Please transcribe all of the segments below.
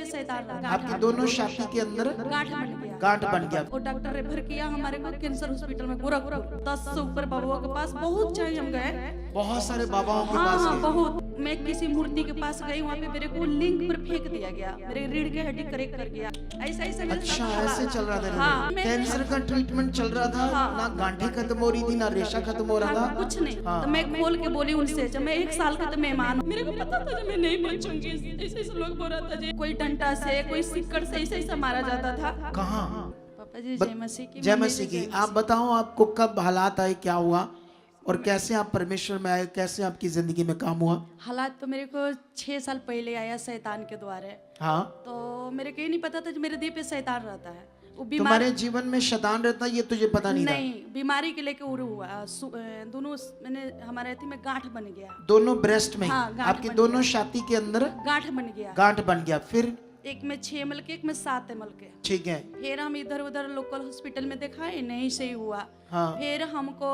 शैतान आपकी दोनों छाती के अंदर गांठ बन गया। गांठ बन गया। और डॉक्टर रेफर किया हमारे को कैंसर हॉस्पिटल में गोरखपुर। 10 से ऊपर बाबाओं के पास बहुत चाहिए हम गए। बहुत सारे बाबाओं के हाँ पास हाँ गए। बहुत। मैं किसी मूर्ति के पास गई, वहाँ पे मेरे को लिंक पर फेंक दिया गया, मेरे रीढ़ के हड्डी करेक्ट कर गया। ऐसा ऐसा मेरे अच्छा, साथ ऐसे चल रहा था। हाँ, कैंसर का ट्रीटमेंट चल रहा था। हाँ, ना गांठें खत्म हो रही थी, ना रेशा खत्म हो रहा था। कुछ नहीं। हाँ। तो मैं खोल के बोली उनसे, जब मैं 1 साल का तो मेहमान हूँ, मेरे को पता था जब मैं नहीं बचूंगी। ऐसे ऐसे लोग बोल रहा था जी, कोई डंडा से कोई सिक्कड़ से ऐसे ऐसा मारा जाता था। कहाँ? पापा जी जय मसीह की। जय मसीह की। आप बताओ आपको कब हालात आए, क्या हुआ और कैसे आप परमेश्वर में आए, कैसे आपकी जिंदगी में काम हुआ? हालात तो मेरे को 6 साल पहले आया शैतान के द्वारा। हाँ, तो मेरे को ये नहीं पता था कि मेरे दिल पे शैतान रहता है। वो बीमार तुम्हारे जीवन में शैतान रहता है, ये तुझे पता नहीं था? नहीं, बीमारी के लेके उड़ हुआ। दोनों मैंने हमारे अथी में गांठ बन गया। दोनों ब्रेस्ट में? हाँ, गांठ आपकी बन दोनों छाती के अंदर गांठ बन गया। गांठ बन गया। फिर एक में 6 ml के, एक में 7 ml के। ठीक है। फिर हम इधर उधर लोकल हॉस्पिटल में दिखाए, नहीं सही हुआ। हाँ। फिर हमको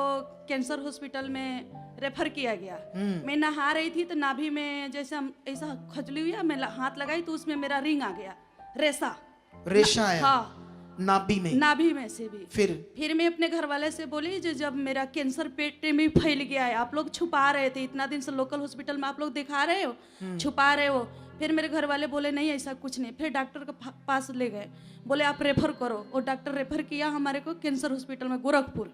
कैंसर हॉस्पिटल में रेफर किया गया। हम्म। मैं नहा रही थी तो नाभि में जैसे हम ऐसा खजली हुई, मैं हाथ लगाई तो उसमें मेरा रिंग आ गया, रेशा। रेशा आया? हाँ, नाभि में? नाभि में से भी। फिर मैं अपने घर वाले से बोली, जो जब मेरा कैंसर पेट में फैल गया है, आप लोग छुपा रहे थे इतना दिन से, लोकल हॉस्पिटल में आप लोग दिखा रहे हो, छुपा रहे हो। फिर मेरे घर वाले बोले नहीं ऐसा कुछ नहीं। फिर डॉक्टर के पास ले गए, बोले आप रेफर करो। और डॉक्टर रेफर किया हमारे को कैंसर हॉस्पिटल में गोरखपुर।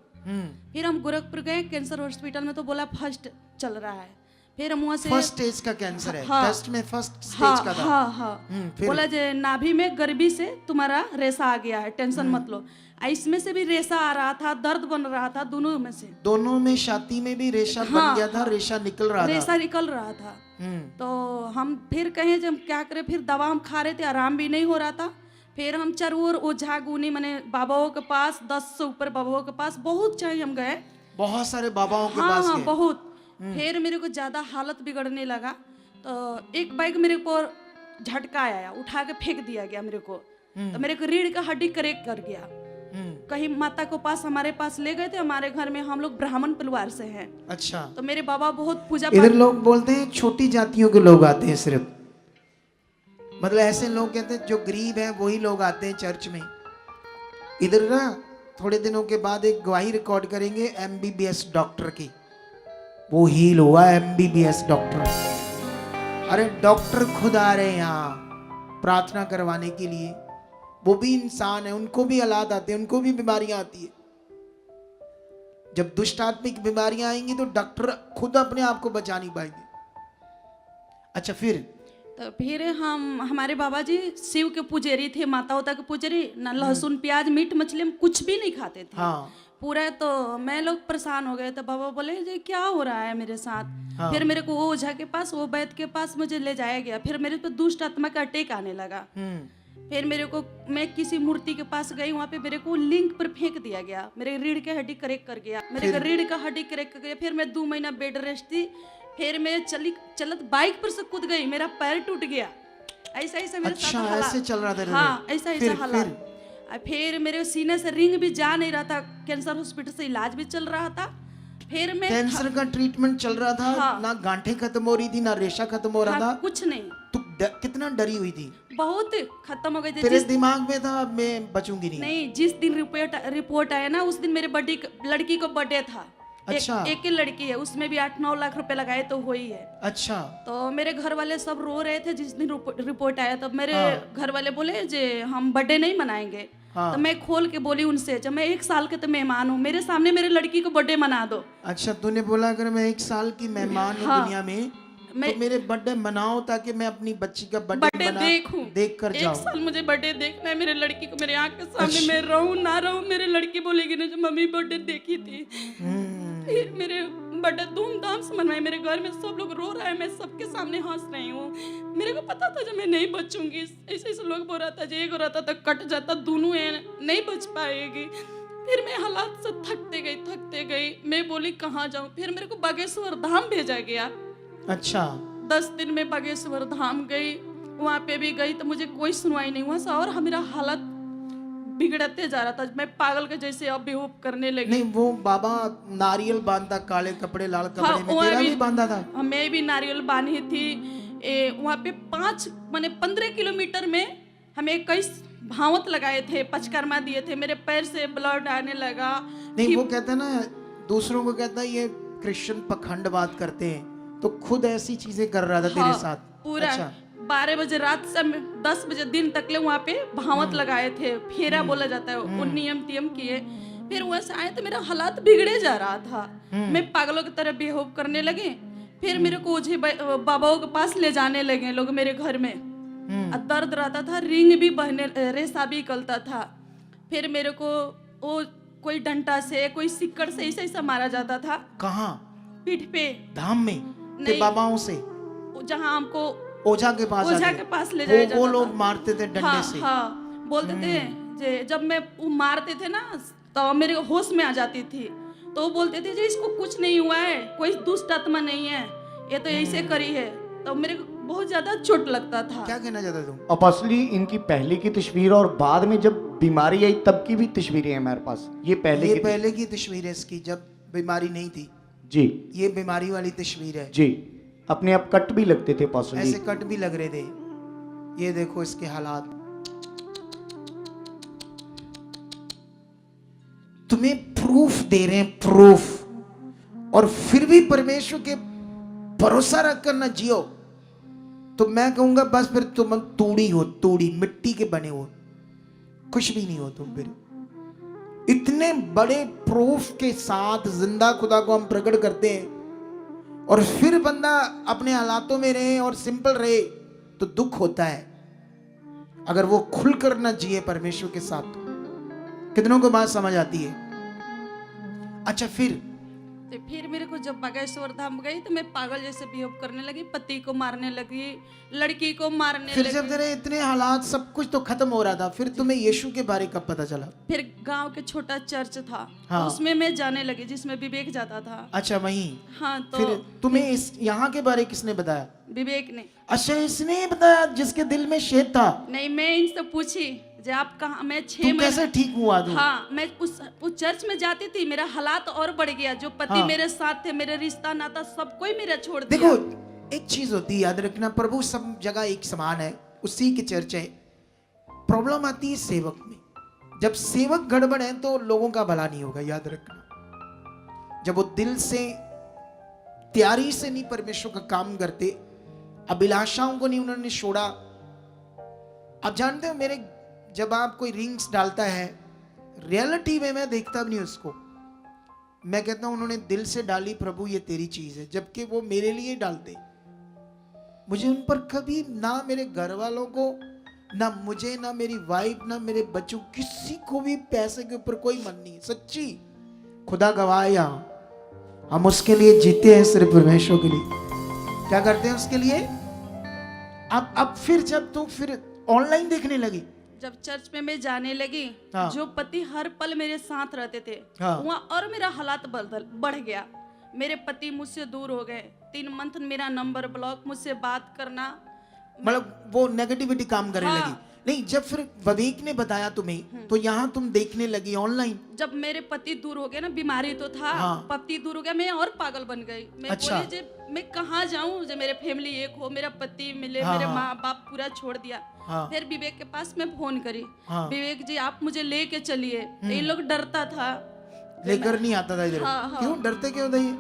फिर हम गोरखपुर गए कैंसर हॉस्पिटल में, तो बोला फर्स्ट चल रहा है। फिर हम वहाँ से फर्स्ट स्टेज का कैंसर है। हाँ, टेस्ट में फर्स्ट स्टेज हाँ, का था। हाँ हाँ। फिर? बोला जे नाभि में गर्भी से तुम्हारा रेशा आ गया है, टेंशन मत लो। इसमें से भी रेशा आ रहा था, दर्द बन रहा था, दोनों में से। दोनों में छाती में भी रेशा बन गया था, रेशा निकल रहा था। रेशा निकल रहा था। तो हम फिर कहे जब क्या करें, फिर दवा हम खा रहे थे, आराम भी नहीं हो रहा था। फिर हम चरोर ओझा गुनी मैंने बाबाओं के पास, 10 से ऊपर बाबाओं के पास बहुत चाहिए हम गए। बहुत सारे बाबाओं के हाँ पास हाँ गए। बहुत। फिर मेरे को ज्यादा हालत बिगड़ने लगा, तो एक बाइक मेरे को झटका आया, उठा के फेंक दिया गया मेरे को। तो मेरे को रीढ़ का हड्डी करेक्ट कर गया। कहीं माता को पास, हमारे पास ले गए थे। हमारे घर में हम लोग ब्राह्मण परिवार से हैं। अच्छा। तो मेरे बाबा बहुत पूजा इधर लोग बोलते हैं छोटी जातियों के लोग आते हैं सिर्फ, मतलब ऐसे लोग कहते हैं जो गरीब हैं वही लोग आते हैं चर्च में। इधर ना थोड़े दिनों के बाद एक गवाही रिकॉर्ड करेंगे एमबीबीएस डॉक्टर की, वो हील हुआ एमबीबीएस डॉक्टर। अरे डॉक्टर खुद आ रहे हैं यहाँ प्रार्थना करवाने के लिए। वो भी इंसान है, उनको भी हालात आते हैं, उनको भी बीमारियां आती है। जब दुष्ट आत्मिक बीमारियां आएंगी तो डॉक्टर खुद अपने आप को बचा नहीं पाएंगे। अच्छा, फिर? तो फिर हमारे बाबा जी शिव के पुजारी थे, माता उता के पुजारी, ना लहसुन प्याज मीट मछली हम कुछ भी नहीं खाते थे। हाँ। पूरा। तो मैं लोग परेशान हो गए। तो बाबा बोले जी क्या हो रहा है मेरे साथ। हाँ। फिर मेरे को वो ओझा के पास, वो वैद्य के पास मुझे ले जाया गया। फिर मेरे पे दुष्ट आत्मा का अटैक आने लगा। फिर मेरे को, मैं किसी मूर्ति के पास गई, वहाँ पे मेरे को लिंक पर फेंक दिया गया, मेरे रीढ़ के हड्डी करेक्ट कर गया, मेरे रीढ़ का हड्डी करेक्ट कर गया। फिर मैं 2 महीना बेड रेस्ट थी। फिर मैं चलत बाइक पर से कूद गई, मेरा पैर टूट गया। ऐसा ऐसा मेरे साथ अच्छा, हालात। ऐसे चल रहा था? हाँ, ऐसा ऐसा हालात। फिर मेरे सीने से रिंग भी जा नहीं रहा था, कैंसर हॉस्पिटल से इलाज भी चल रहा था। फिर मैं कैंसर का ट्रीटमेंट चल रहा था। हाँ। ना गांठें खत्म हो रही थी, ना रेशा खत्म हो रहा हाँ, था। कुछ नहीं। तू कितना डरी हुई थी? बहुत खत्म हो गई थी। तेरे दिमाग में था अब मैं बचूंगी नहीं? जिस दिन रिपोर्ट आया ना, उस दिन मेरे लड़की को बर्थडे था। अच्छा। एक ही लड़की है, उसमें भी 8-9 लाख रुपए लगाए तो हुई है। अच्छा। तो मेरे घर वाले सब रो रहे थे जिस दिन रिपोर्ट आया। तब मेरे घर वाले बोले जे हम बर्थडे नहीं मनाएंगे। तो मैं खोल के बोली उनसे, जब मैं 1 साल के तो मेहमान हूँ, मेरे सामने मेरे लड़की को बर्थडे मना दो। अच्छा, तूने बोला अगर मैं 1 साल की मेहमान हूँ दुनिया में, तो मेरे बर्थडे मनाओ ताकि मैं अपनी बच्ची का बर्थडे देखूं, देख कर जाऊं। 1 साल मुझे बर्थडे देखना है, मेरे लड़की को मेरे आँख के सामने। मैं रहूं ना रहूं, मेरे लड़की बोलेगी ना जो मम्मी बर्थडे देखी थी। फिर मेरे बर्थडे धूमधाम से मनवाए। मेरे घर में सब लोग रो रहे हैं, मैं सबके सामने हंस रही हूँ। मेरे को पता था जब मैं नहीं बचूंगी। ऐसे ऐसे लोग बोल रहा था, जो एक रहता तो कट जाता, दोनों नहीं बच पाएगी। फिर मैं हालात से थकते गई। मैं बोली कहाँ जाऊँ। फिर मेरे को बागेश्वर धाम भेजा गया। अच्छा। 10 दिन में बागेश्वर धाम गई। वहाँ पे भी गई तो मुझे कोई सुनवाई नहीं हुआ सा, और मेरा हालत बिगड़ते जा रहा था। मैं पागल के जैसे अब बेहोश करने लगी। नहीं, वो बाबा नारियल बांधता, काले कपड़े लाल कपड़े में, तेरा भी बांधा था? मैं भी नारियल बांधी थी। वहाँ पे 15 किलोमीटर में हमें 21 भावत लगाए थे, पचकर्मा दिए थे, मेरे पैर से ब्लड आने लगा। नहीं, वो कहता है ना, दूसरों को कहता है ये क्रिश्चियन पखंड बात करते हैं, तो खुद ऐसी चीजें कर रहा था तेरे साथ। पूरा अच्छा। 12 बजे रात से 10 बजे दिन तक ले वहाँ पे भावत लगाए थे, फेरा बोला जाता है, वो नियम तियम किए। फिर वहाँ से आए तो मेरा हालात बिगड़े जा रहा था, मैं पागलों की तरह बिहेव करने लगे। फिर मेरे को ओझे बाबाओं के पास ले जाने लगे लोग मेरे घर में, दर्द रहता था, रिंग भी बहने, रेशा भी निकलता था। फिर मेरे को वो कोई डंडा से, कोई सिक्कड़ से ऐसा ऐसा मारा जाता था। कहाँ? पीठ पे। धाम में? के बाबाओं से? जहाँ हमको ओझा के पास ले जाया जाता वो लोग मारते थे डंडे से। हाँ, बोलते थे जब मैं वो मारते थे ना तो मेरे होश में आ जाती थी, तो वो बोलते थे इसको कुछ नहीं हुआ है, कोई दुष्ट आत्मा नहीं है, ये तो ऐसे करी है। तो मेरे को बहुत ज्यादा चोट लगता था। क्या कहना चाहता तुम? अब असली इनकी पहले की तस्वीर और बाद में जब बीमारी आई तब की भी तस्वीरें हैं हमारे पास। ये पहले की तस्वीर है इसकी, जब बीमारी नहीं थी जी। ये बीमारी वाली तस्वीर है जी। अपने आप कट भी लगते थे पॉसिबली, ऐसे कट भी लग रहे थे। ये देखो इसके हालात। तुम्हें प्रूफ दे रहे हैं, प्रूफ, और फिर भी परमेश्वर के भरोसा रखकर ना जियो तो मैं कहूंगा बस फिर तुम तूड़ी हो, तूड़ी, मिट्टी के बने हो, कुछ भी नहीं हो तुम फिर। इतने बड़े प्रूफ के साथ जिंदा खुदा को हम प्रकट करते हैं और फिर बंदा अपने हालातों में रहे और सिंपल रहे तो दुख होता है। अगर वो खुलकर ना जिए परमेश्वर के साथ तो कितनों को बात समझ आती है? अच्छा, फिर मेरे को जब बागेश्वर धाम गई तो मैं पागल जैसे बिहेव करने लगी, पति को मारने लगी, लड़की को मारने फिर लगी। जब तेरे इतने हालात सब कुछ तो खत्म हो रहा था, फिर तुम्हें यीशु के बारे कब पता चला? फिर गांव के छोटा चर्च था, हाँ। उसमें मैं जाने लगी जिसमें विवेक जाता था। अच्छा, वहीं? हाँ। तो फिर तुम्हें इस यहाँ के बारे किसने बताया? विवेक ने। अच्छा, इसने बताया जिसके दिल में शेद था? नहीं, मैं इनसे पूछी जो आप कहाँ, मैं 6 महीने कैसे ठीक हुआ तू? हाँ, मैं उस चर्च में जाती थी, मेरा हालात और बढ़ गया। जो पति हाँ। मेरे साथ थे, मेरे रिश्ता नाता सब कोई मेरा छोड़ दिया। देखो, एक चीज होती है, याद रखना, प्रभु सब जगह एक समान है, उसी की चर्च है। प्रॉब्लम आती है सेवक में। जब सेवक गड़बड़ है तो लोगों का भला नहीं होगा, याद रखना। जब वो दिल से, तैयारी से नहीं परमेश्वर का काम करते, अभिलाषाओं को नहीं उन्होंने छोड़ा। आप जानते हो, मेरे जब आप कोई रिंग्स डालता है, रियलिटी में मैं देखता भी नहीं उसको, मैं कहता हूं उन्होंने दिल से डाली, प्रभु ये तेरी चीज है, जबकि वो मेरे लिए डालते। मुझे उन पर कभी ना मेरे घर वालों को, ना मुझे, ना मेरी वाइफ, ना मेरे बच्चों, किसी को भी पैसे के ऊपर कोई मन नहीं। सच्ची खुदा गवाह है, यहाँ हम उसके लिए जीते हैं, सिर्फ परमेश्वर के लिए। क्या करते हैं उसके लिए? अब फिर जब तुम फिर ऑनलाइन देखने लगी, जब चर्च में मैं जाने लगी, हाँ। जो पति हर पल मेरे साथ रहते थे, हाँ। वहाँ और मेरा हालात बढ़ गया। मेरे पति मुझसे दूर हो गए, 3 मंथ मेरा नंबर ब्लॉक, मुझसे बात करना, मतलब वो नेगेटिविटी काम करने हाँ। लगी। नहीं, जब फिर विवेक ने बताया तुम्हें तो यहाँ तुम देखने लगी ऑनलाइन। जब मेरे पति दूर हो गए ना, बीमारी तो था, हाँ। पति दूर हो गया, मैं और पागल बन गई। मैं अच्छा। बोली जे मैं कहाँ जाऊँ, जो मेरे फैमिली एक हो, मेरा पति मिले, हाँ, मेरे हाँ। माँ बाप पूरा छोड़ दिया। हाँ। फिर विवेक के पास मैं फोन करी, हाँ। विवेक जी आप मुझे लेके चलिए। ये लोग डरता था, लेकर नहीं आता था इधर। हाँ, हाँ। क्यों डरते, क्यों थे ये?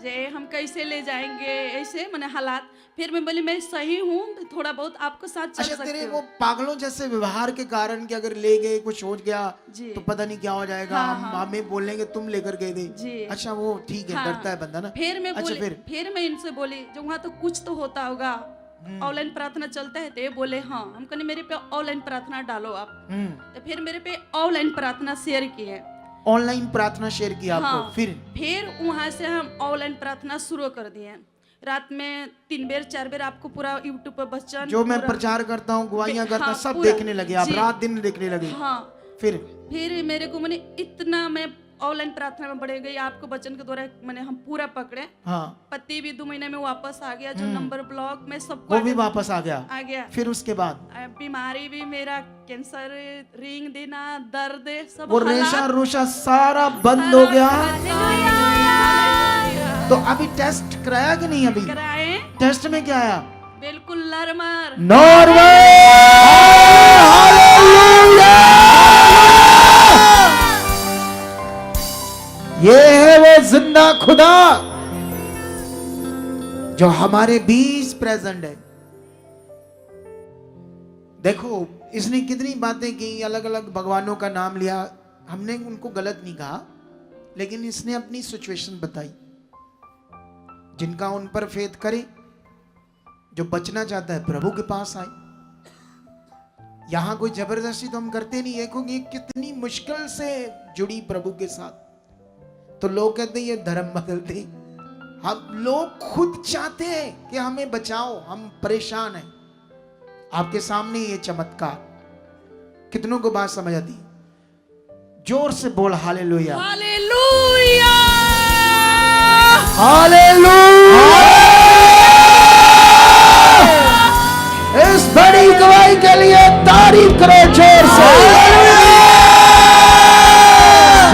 जे हम कैसे ले जाएंगे, ऐसे मैंने हालात। फिर मैं बोली मैं सही हूँ, थोड़ा बहुत आपको साथ चल अच्छा, सकती तेरे हूँ। वो पागलों जैसे व्यवहार के कारण कि अगर ले गए कुछ हो गया जी। तो पता नहीं क्या हो जाएगा, हाँ, हम हाँ। हमें बोलेंगे तुम लेकर गए थे। जी। अच्छा, वो ठीक है, हाँ। डरता है बंदा ना। फिर मैं अच्छा, बोली, फिर मैं इनसे बोली जो वहाँ तो कुछ तो होता होगा, ऑनलाइन प्रार्थना चलता है। तो ये बोले हाँ। हम कहने मेरे पे ऑनलाइन प्रार्थना डालो आप। तो फिर मेरे पे ऑनलाइन प्रार्थना शेयर किए, ऑनलाइन प्रार्थना शेयर किया आपको। हाँ। फिर वहाँ से हम ऑनलाइन प्रार्थना शुरू कर दिए। रात में 3 बेर 4 बेर आपको पूरा यूट्यूब पर वचन, जो मैं प्रचार करता हूँ, गुआहियां करता हूँ, हाँ, सब पूरा। देखने लगे आप, जी। रात दिन देखने लगे। हाँ। फिर मेरे को मैंने इतना, मैं ऑनलाइन प्रार्थना में बढ़ गई, आपको वचन के द्वारा मैंने हम पूरा पकड़े। हाँ, पति भी 2 महीने में वापस आ गया, जो नंबर ब्लॉक में सबको वो भी वापस आ गया। आ गया। फिर उसके बाद बीमारी भी, मेरा कैंसर, रिंग देना, दर्द, सब वो रेशा रोशा सारा बंद हो गया। तो अभी टेस्ट कराया कि नहीं? अभी कराए। टेस्ट में क्या आया? Larmar. ये है वो जिंदा खुदा जो हमारे बीच प्रेजेंट है। देखो इसने कितनी बातें की, अलग अलग भगवानों का नाम लिया, हमने उनको गलत नहीं कहा, लेकिन इसने अपनी सिचुएशन बताई। जिनका उन पर फेथ करे, जो बचना चाहता है प्रभु के पास आए। यहां कोई जबरदस्ती तो हम करते नहीं है, क्योंकि कितनी मुश्किल से जुड़ी प्रभु के साथ। तो लोग कहते हैं ये धर्म बदलते, हम लोग खुद चाहते हैं कि हमें बचाओ, हम परेशान हैं। आपके सामने ये चमत्कार, कितनों को बात समझ आती? जोर से बोल हालेलुया, हालेलुया, हालेलुया। इस बड़ी गवाही के लिए तारीफ करो।